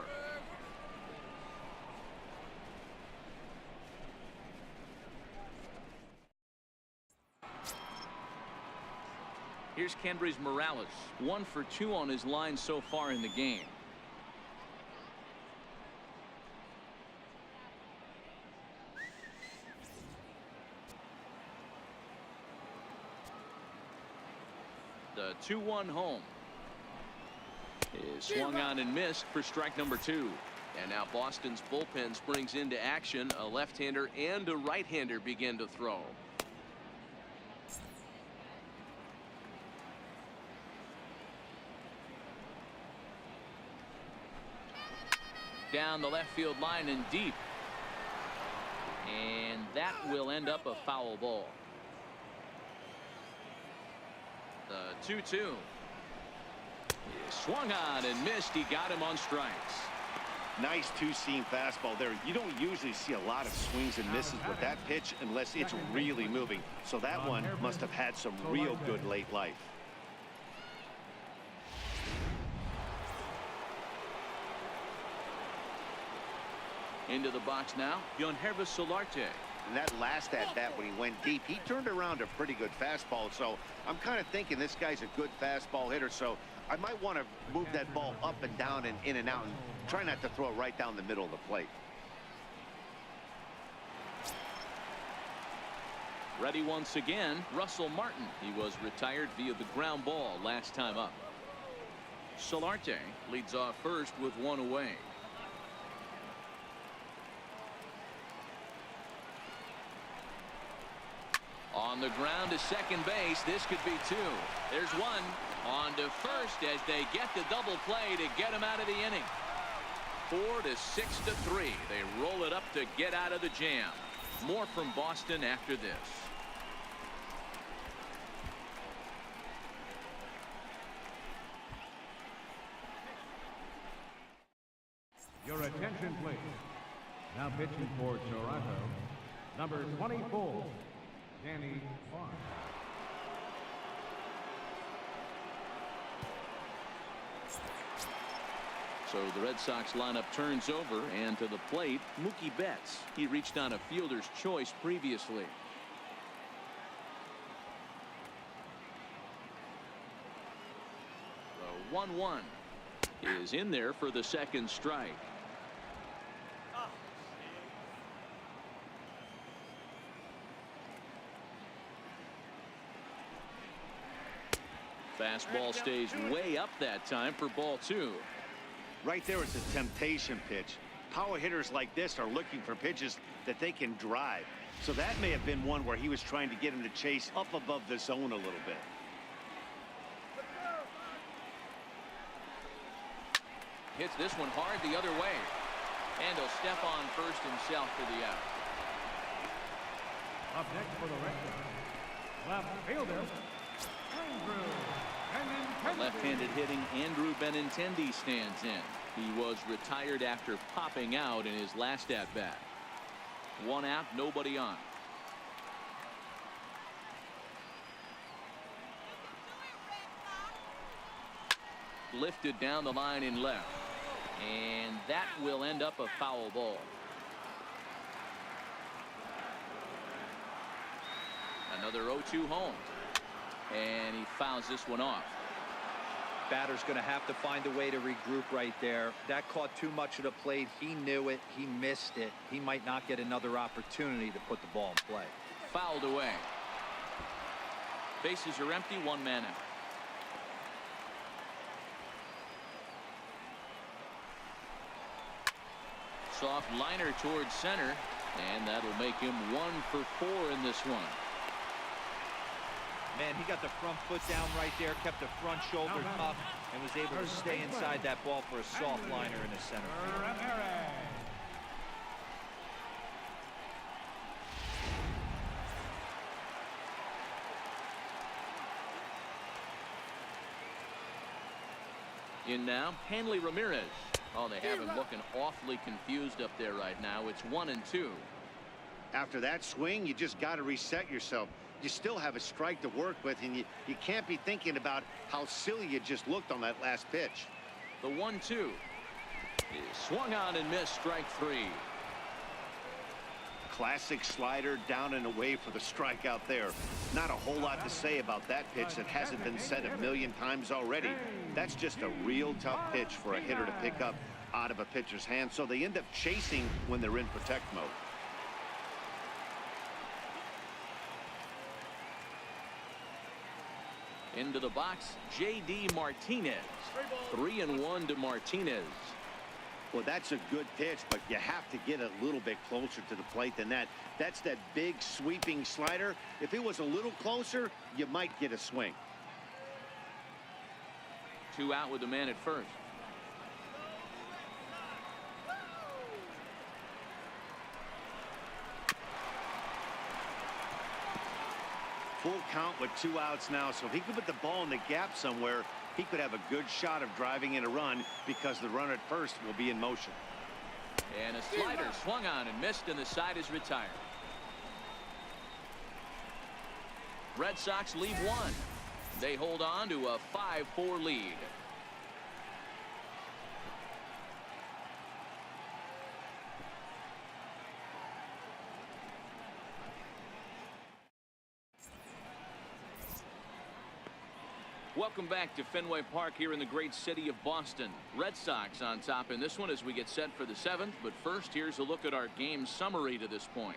Here's Kendrys Morales, 1 for 2 on his line so far in the game. The 2-1 home is swung on and missed for strike number 2. And now Boston's bullpen springs into action. A left-hander and a right-hander begin to throw. Down the left field line and deep. And that will end up a foul ball. The 2-2. He swung on and missed. He got him on strikes. Nice two-seam fastball there. You don't usually see a lot of swings and misses with that pitch unless it's really moving. So that one must have had some real good late life. Into the box now, Untitled Solarte. And that last at-bat when he went deep, he turned around a pretty good fastball. So I'm kind of thinking this guy's a good fastball hitter. So I might want to move that ball up and down and in and out and try not to throw it right down the middle of the plate. Ready once again, Russell Martin. He was retired via the ground ball last time up. Solarte leads off first with one away. On the ground to second base. This could be two. There's one. On to first as they get the double play to get him out of the inning. 4-6-3. They roll it up to get out of the jam. More from Boston after this. Your attention, please. Now pitching for Toronto, number 24, Danny Farr. So the Red Sox lineup turns over, and to the plate, Mookie Betts. He reached on a fielder's choice previously. The 1-1 is in there for the second strike. Fastball stays way up that time for ball two. Right there is a temptation pitch. Power hitters like this are looking for pitches that they can drive. So that may have been one where he was trying to get him to chase up above the zone a little bit. Hits this one hard the other way. And he'll step on first himself for the out. Up next for the Red Sox, left fielder, Andrew Benintendi. Left-handed hitting Andrew Benintendi stands in. He was retired after popping out in his last at-bat. One out, nobody on. Lifted down the line in left. And that will end up a foul ball. Another 0-2 home. And he fouls this one off. Batter's going to have to find a way to regroup right there. That caught too much of the plate. He knew it. He missed it. He might not get another opportunity to put the ball in play. Fouled away. Bases are empty, one man out. Soft liner towards center, and that'll make him 1 for 4 in this one. Man, he got the front foot down right there, kept the front shoulder up, and was able to stay inside that ball for a soft liner in the center field. In now, Hanley Ramirez. Oh, they have him looking awfully confused up there right now. It's 1-2. After that swing, you just got to reset yourself. You still have a strike to work with, and you can't be thinking about how silly you just looked on that last pitch. The 1-2 is swung on and missed, strike 3. Classic slider down and away for the strikeout there. Not a whole lot to say about that pitch that hasn't been said a million times already. That's just a real tough pitch for a hitter to pick up out of a pitcher's hand, so they end up chasing when they're in protect mode. Into the box, J.D. Martinez. 3-1 to Martinez. Well, that's a good pitch, but you have to get a little bit closer to the plate than that. That's that big sweeping slider. If it was a little closer, you might get a swing. 2 out with the man at first. Full count with 2 outs now, so if he could put the ball in the gap somewhere, he could have a good shot of driving in a run because the runner at first will be in motion. And a slider swung on and missed, and the side is retired. Red Sox lead 1. They hold on to a 5-4 lead. Welcome back to Fenway Park here in the great city of Boston. Red Sox on top in this one as we get set for the 7th. But first, here's a look at our game summary to this point.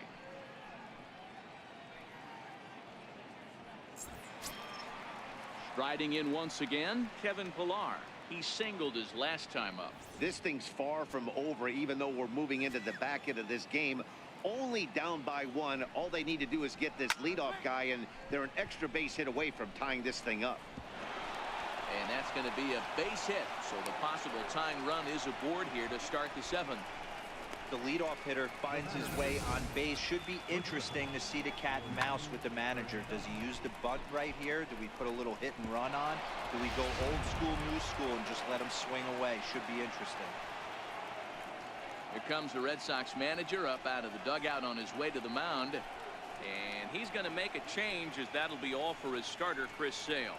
Striding in once again, Kevin Pillar. He singled his last time up. This thing's far from over, even though we're moving into the back end of this game. Only down by 1. All they need to do is get this leadoff guy, and they're an extra base hit away from tying this thing up. And that's going to be a base hit, so the possible tying run is aboard here to start the 7th. The leadoff hitter finds his way on base. Should be interesting to see the cat and mouse with the manager. Does he use the bunt right here? Do we put a little hit and run on? Do we go old school, new school, and just let him swing away? Should be interesting. Here comes the Red Sox manager up out of the dugout on his way to the mound. And he's going to make a change, as that'll be all for his starter, Chris Sale.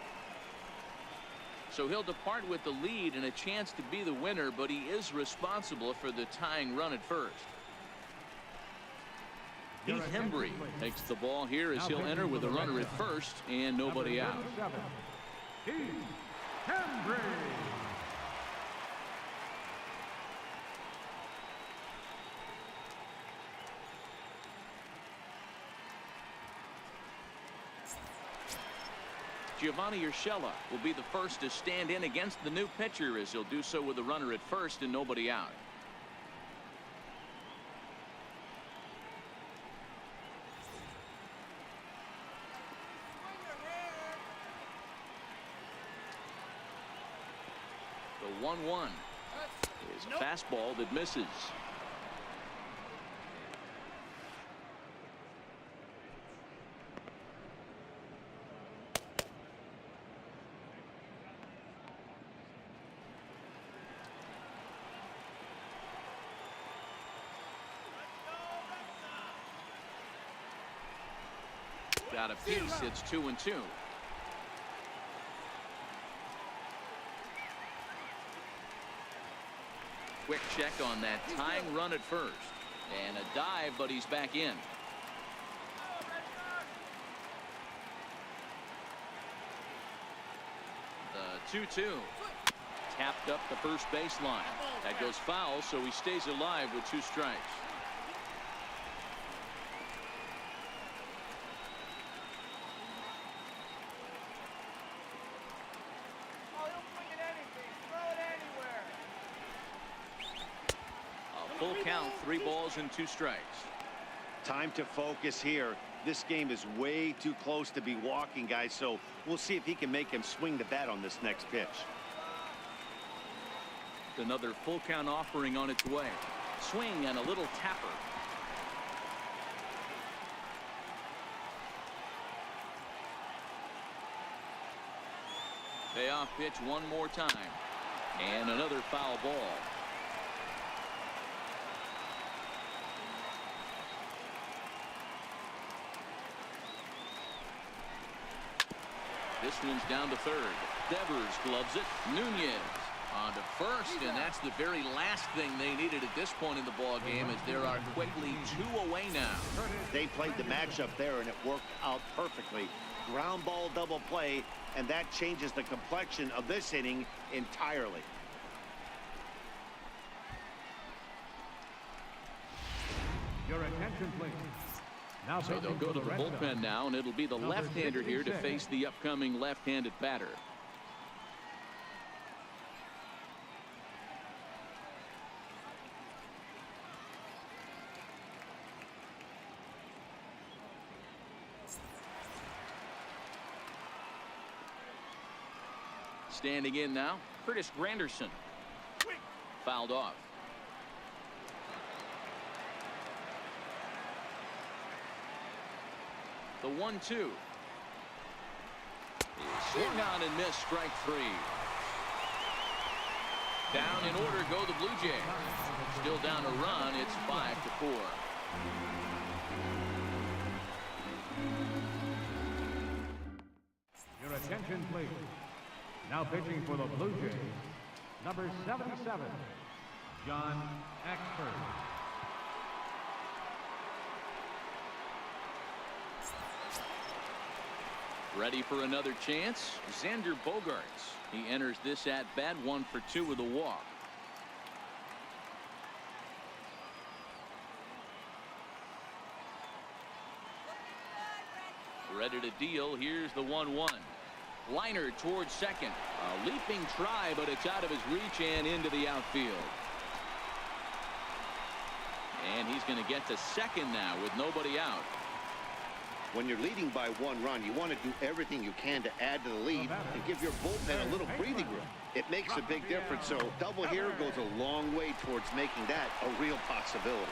So he'll depart with the lead and a chance to be the winner, but he is responsible for the tying run at first. Heath Hembree takes the ball here as he'll enter with a runner at first and nobody out. Heath Hembree. Giovanni Urshela will be the first to stand in against the new pitcher, as he'll do so with a runner at first and nobody out. The 1-1 is a fastball that misses. Got a piece. It's 2-2. Quick check on that tying run at first, and a dive, but he's back in. The 2-2 tapped up the first baseline. That goes foul, so he stays alive with 2 strikes. Full count, 3 balls and 2 strikes. Time to focus here. This game is way too close to be walking, guys, so we'll see if he can make him swing the bat on this next pitch. Another full count offering on its way. Swing and a little tapper. Payoff pitch one more time. And another foul ball. This one's down to third. Devers gloves it. Nunez on to first, and that's the very last thing they needed at this point in the ball game, as there are quickly 2 away now. They played the matchup there, and it worked out perfectly. Ground ball double play, and that changes the complexion of this inning entirely. Your attention, please. Now So they'll go to the bullpen now, and it'll be the left-hander here to face the upcoming left-handed batter. Standing in now, Curtis Granderson. Fouled off. The 1-2. Swung on and missed, strike 3. Down in order go the Blue Jays. Still down a run. It's 5-4. Your attention, please. Now pitching for the Blue Jays, number 77, John Axford. Ready for another chance? Xander Bogaerts. He enters this at-bat 1 for 2 with a walk. Ready to deal. Here's the 1-1. Liner towards second. A leaping try, but it's out of his reach and into the outfield. And he's going to get to second now with nobody out. When you're leading by 1 run, you want to do everything you can to add to the lead and give your bullpen a little breathing room. It makes a big difference, so double here goes a long way towards making that a real possibility.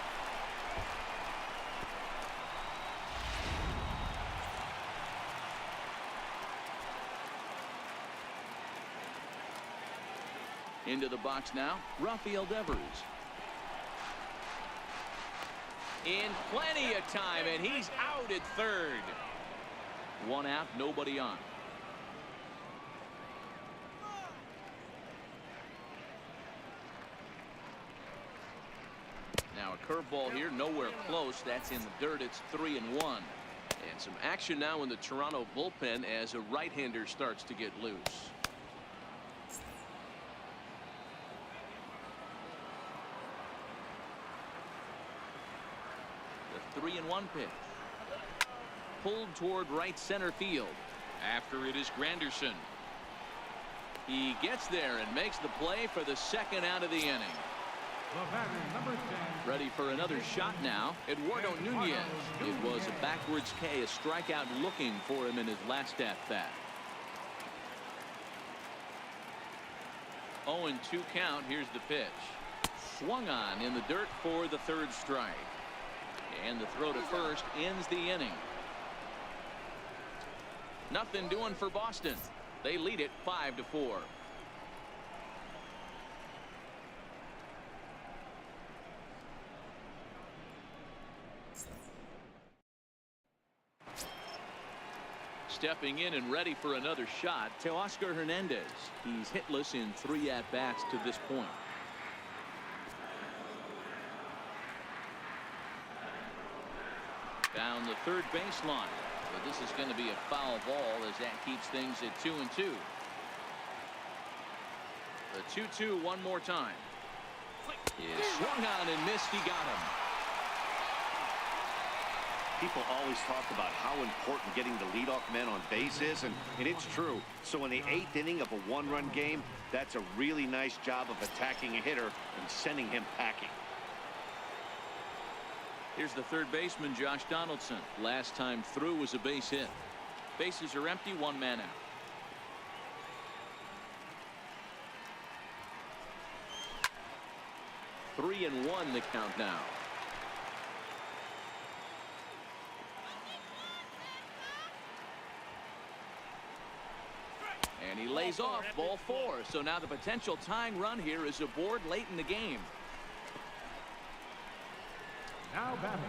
Into the box now, Rafael Devers. In plenty of time, and he's out at third. 1 out, nobody on. Now a curveball here, nowhere close. That's in the dirt. It's 3-1. And some action now in the Toronto bullpen as a right-hander starts to get loose. The 3-1 pitch. Pulled toward right center field. After it is Granderson. He gets there and makes the play for the second out of the inning. The batter, number 10. Ready for another shot now. Eduardo Nunez. It was a backwards K, a strikeout looking for him in his last at-bat. 0-2 count. Here's the pitch. Swung on in the dirt for the third strike. And the throw to first ends the inning. Nothing doing for Boston. They lead it 5-4. Stepping in and ready for another shot, Teoscar Hernandez. He's hitless in 3 at-bats to this point. Down the third baseline. But this is going to be a foul ball as that keeps things at 2-2. The 2-2 one more time. Is swung on and missed. He got him. People always talk about how important getting the leadoff man on base is, and it's true. So in the 8th inning of a 1-run game, that's a really nice job of attacking a hitter and sending him packing. Here's the third baseman, Josh Donaldson. Last time through was a base hit. Bases are empty, 1 man out. Three and 1 the count now. And he lays off ball 4. So now the potential tying run here is aboard late in the game. Now batting,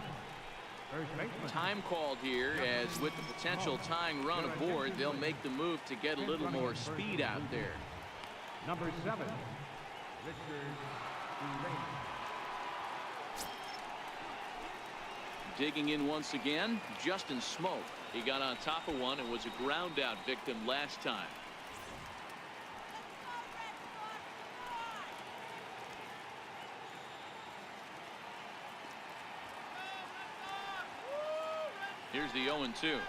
first baseman. Time called here, as with the potential tying run aboard, they'll make the move to get a little more speed out there. Number 7, Richard Ureña. Digging in once again, Justin Smoke. He got on top of one and was a ground out victim last time. Here's the 0-2.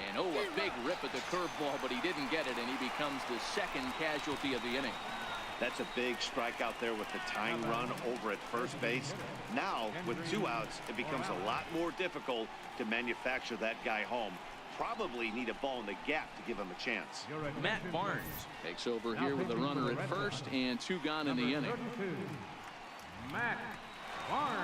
And oh, a big rip at the curveball, but he didn't get it, and he becomes the second casualty of the inning. That's a big strikeout there with the tying run over at first base. Now, with 2 outs, it becomes a lot more difficult to manufacture that guy home. probably need a ball in the gap to give him a chance. Matt Barnes takes over here with a runner at first and 2 gone in the inning. 32, Matt Barnes.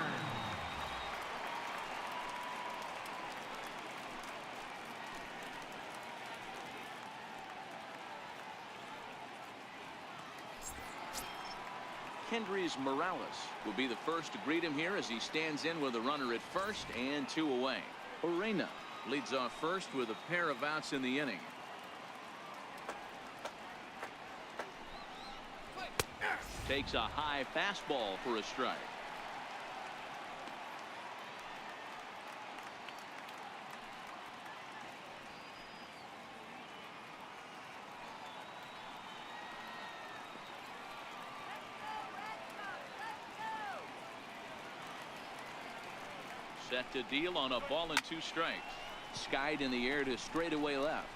Kendrys Morales will be the first to greet him here as he stands in with a runner at first and 2 away. Urena leads off first with a pair of outs in the inning. Takes a high fastball for a strike. Set to deal on a ball and 2 strikes. Skied in the air to straightaway left.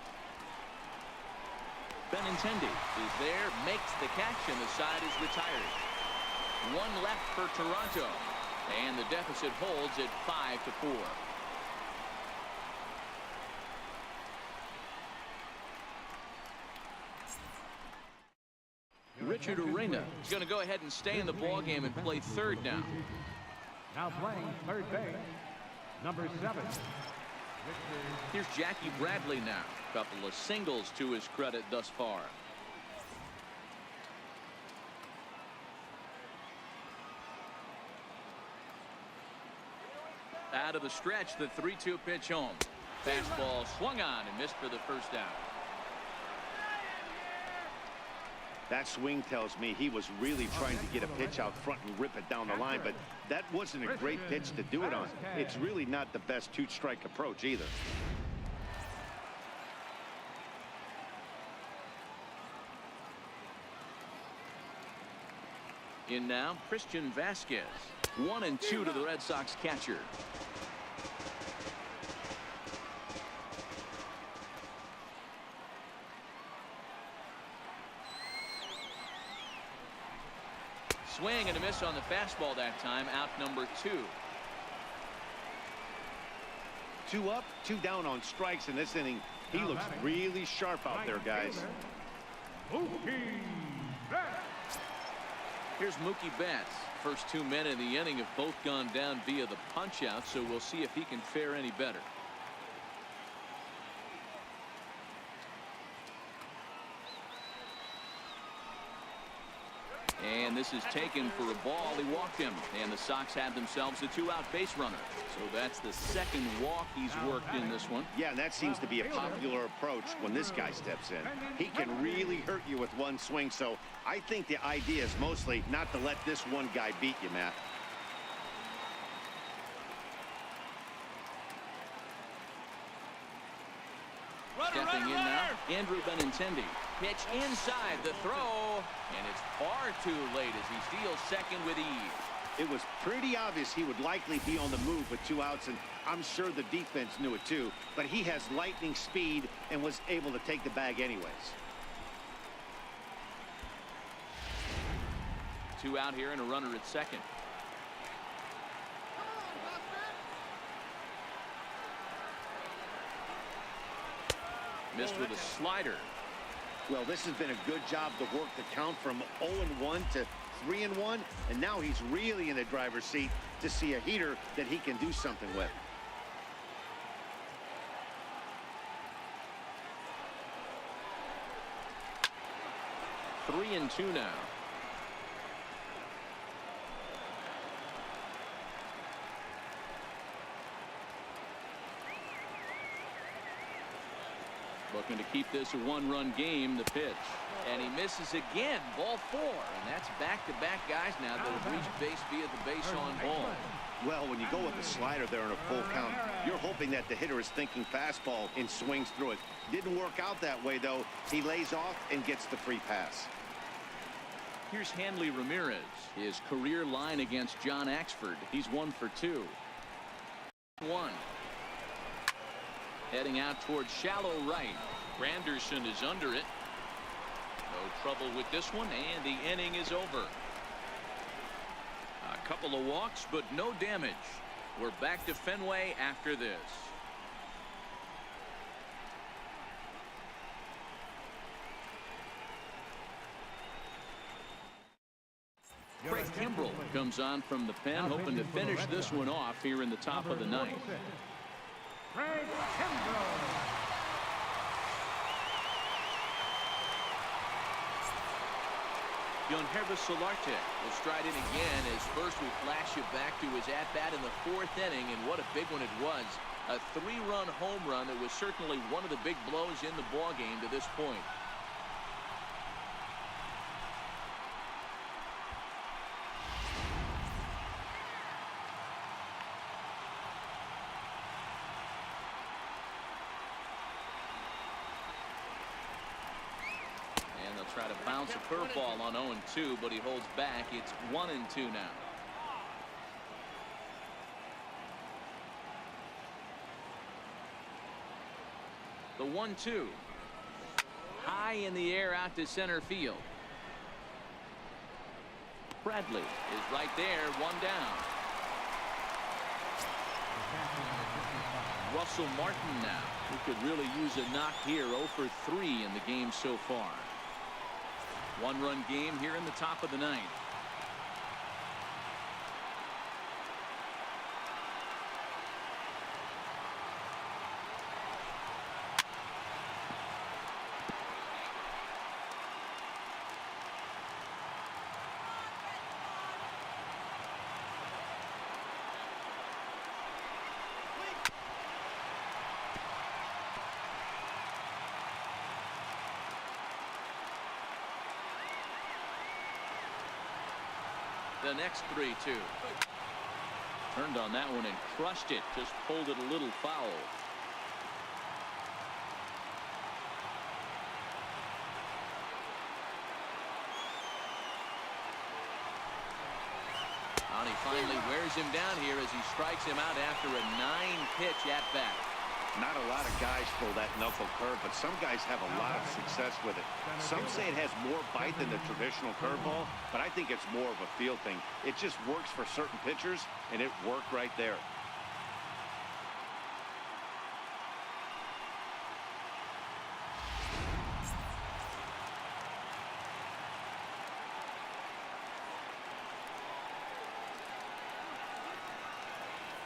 Benintendi is there, makes the catch, and the side is retired. 1 left for Toronto, and the deficit holds at 5-4. Richard Urena is going to go ahead and stay in the ballgame and play third now. Now playing third base, number 7. Here's Jackie Bradley now. Couple of singles to his credit thus far. Out of the stretch, the 3-2 pitch home. Fastball swung on and missed for the first out. That swing tells me he was really trying to get a pitch out front and rip it down the line, but that wasn't a great pitch to do it on. It's really not the best 2-strike approach either. In now, Christian Vasquez. 1-2 to the Red Sox catcher. Swing and a miss on the fastball that time. Out number 2. 2 up, 2 down on strikes in this inning. He looks really sharp out there, guys. Here's Mookie Betts. First 2 men in the inning have both gone down via the punch out, so we'll see if he can fare any better. And this is taken for a ball. He walked him, and the Sox have themselves a 2-out base runner. So that's the second walk he's worked in this one. Yeah, and that seems to be a popular approach when this guy steps in. He can really hurt you with 1 swing, so I think the idea is mostly not to let this one guy beat you, Matt. Stepping in now, Andrew Benintendi. Pitch inside the throw, and it's far too late as he steals second with ease. It was pretty obvious he would likely be on the move with 2 outs, and I'm sure the defense knew it too, but he has lightning speed and was able to take the bag anyways. 2 out here and a runner at second. Missed with a slider. Well, this has been a good job to work the count from 0-1 to 3-1, and now he's really in the driver's seat to see a heater that he can do something with. Three and 2 now. Looking to keep this a 1-run game. The pitch, and he misses again. Ball 4, and that's back-to-back guys now that have reached base via the base on ball. Well, when you go with the slider there in a full count, you're hoping that the hitter is thinking fastball and swings through it. Didn't work out that way, though. He lays off and gets the free pass. Here's Hanley Ramirez. His career line against John Axford. He's 1 for 2. 1. Heading out towards shallow right. Granderson is under it. No trouble with this one, and the inning is over. A couple of walks, but no damage. We're back to Fenway after this. comes on from the pen, hoping to finish this one off here in the top of the ninth. Craig Kimbrell. Untitled Solarte will stride in again as first we flash you back to his at-bat in the fourth inning, and what a big one it was. A 3-run home run that was certainly one of the big blows in the ballgame to this point. Try to bounce a curveball on 0-2, but he holds back. It's 1-2 now. The 1-2. High in the air out to center field. Bradley is right there, one down. Russell Martin now, who could really use a knock here. 0 for 3 in the game so far. One-run game here in the top of the ninth. The next 3-2. Turned on that one and crushed it. Just pulled it a little foul. And he finally wears him down here as he strikes him out after a 9-pitch at bat. Not a lot of guys throw that knuckle curve, but some guys have a lot of success with it. Some say it has more bite than the traditional curveball, but I think it's more of a feel thing. It just works for certain pitchers, and it worked right there.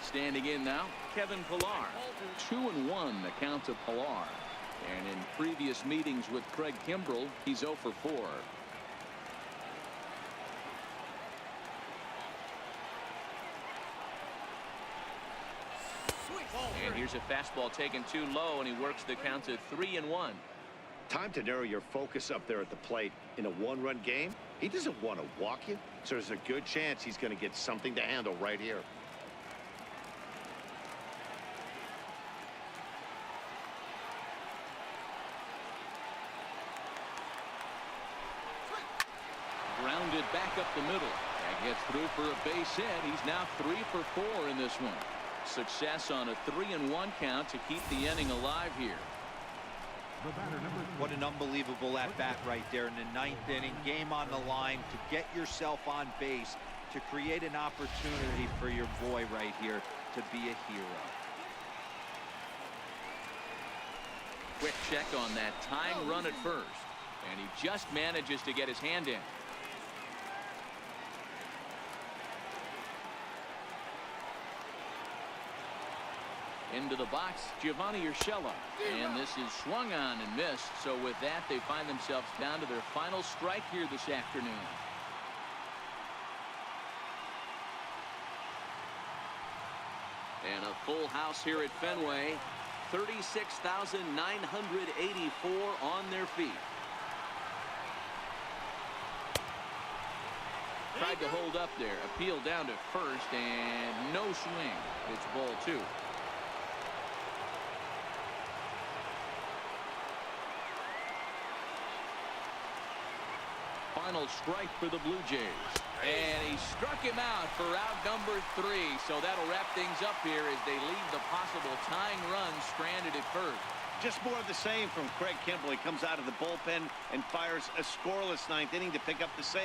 Standing in now, Kevin Pillar. 2-1 the count to Pillar. And in previous meetings with Craig Kimbrell, he's 0 for 4. And here's a fastball taken too low, and he works the count to 3-1. Time to narrow your focus up there at the plate. In a one-run game, he doesn't want to walk you, so there's a good chance he's going to get something to handle right here. Grounded back up the middle. That gets through for a base hit. He's now 3 for 4 in this one. Success on a 3-1 count to keep the inning alive here. What an unbelievable at-bat right there in the 9th inning. Game on the line to get yourself on base, to create an opportunity for your boy right here to be a hero. Quick check on that tying run at first, and he just manages to get his hand in. Into the box, Giovanni Urshela. And this is swung on and missed. So with that, they find themselves down to their final strike here this afternoon. And a full house here at Fenway. 36,984 on their feet. Tried to hold up there. Appeal down to first, and no swing. It's ball 2. Final strike for the Blue Jays. And he struck him out for out number 3. So that'll wrap things up here as they leave the possible tying run stranded at first. Just more of the same from Craig Kimbrell. He comes out of the bullpen and fires a scoreless 9th inning to pick up the save.